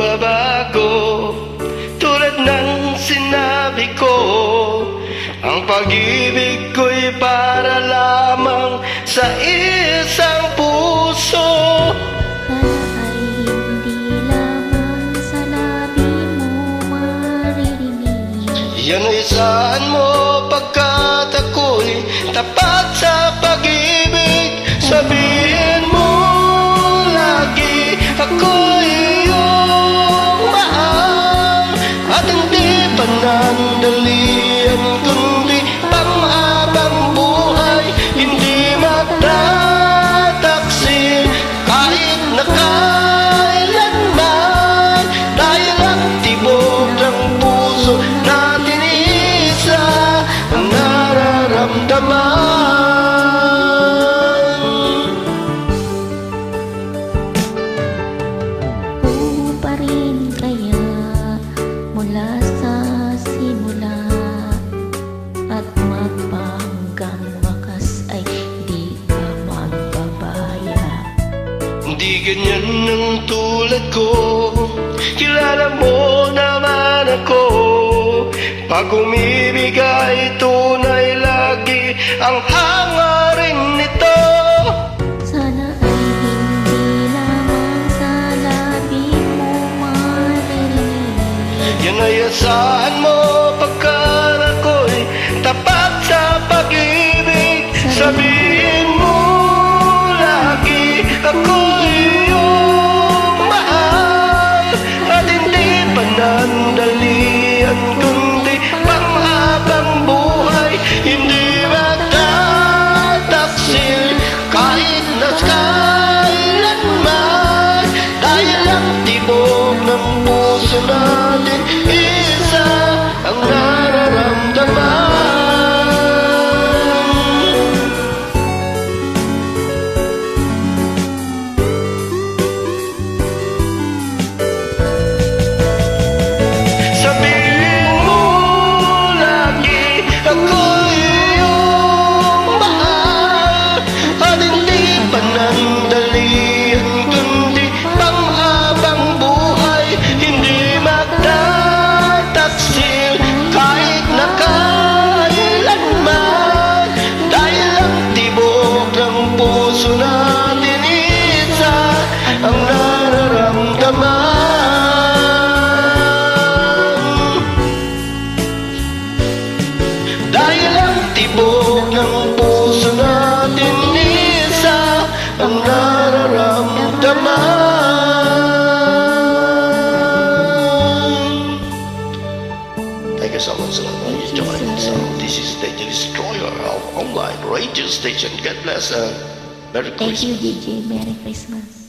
magbabago. Tulad ng sinabi ko, ang pag-ibig ko'y para lamang sa isang puso. Sana ay hindi lamang sa labi mo maririnig. Yan ay saan mo pagkat ako'y tapat sa pag-ibig. Sabihin mo lagi ako'y iyong mahal, at hindi panandalian kundi panghabang buhay. Hindi magtataksil kahit na kailanman, dahil ang tibok ng puso natin isa ang nararamdaman. Oo pa rin kaya mula sa simula, at magpahanggang wakas ay di ka magbabaya. Hindi ganyan ang tulad ko, kilala mo naman ako. Pag umibig ay tunay lagi ang hangarin nito. Sana ay hindi lamang sa labi mo maririnig. Yan ay asahan mo pagkat ako'y tapat sa pag-ibig. Sabihin mo lagi ako'y iyong mahal, at hindi panandalian kundi panghabang buhay. Hindi magtataksil kahit na kailanman, dahil ang tibok ng puso natin isa ang nararamdaman. Sabihin mo lagi ako'y iyong mahal, at hindi panandalian kundi panghabang buhay. Hindi magtataksil kahit na kailanman, dahil ang tibok ng puso natin isa ang nararamdaman. Dahil ang tibok ng puso natin isa ang nararamdaman. Thank you so much for joining. So this is the destroyer of online radio station. God bless and Merry Thank Christmas. you, DJ. Merry Christmas.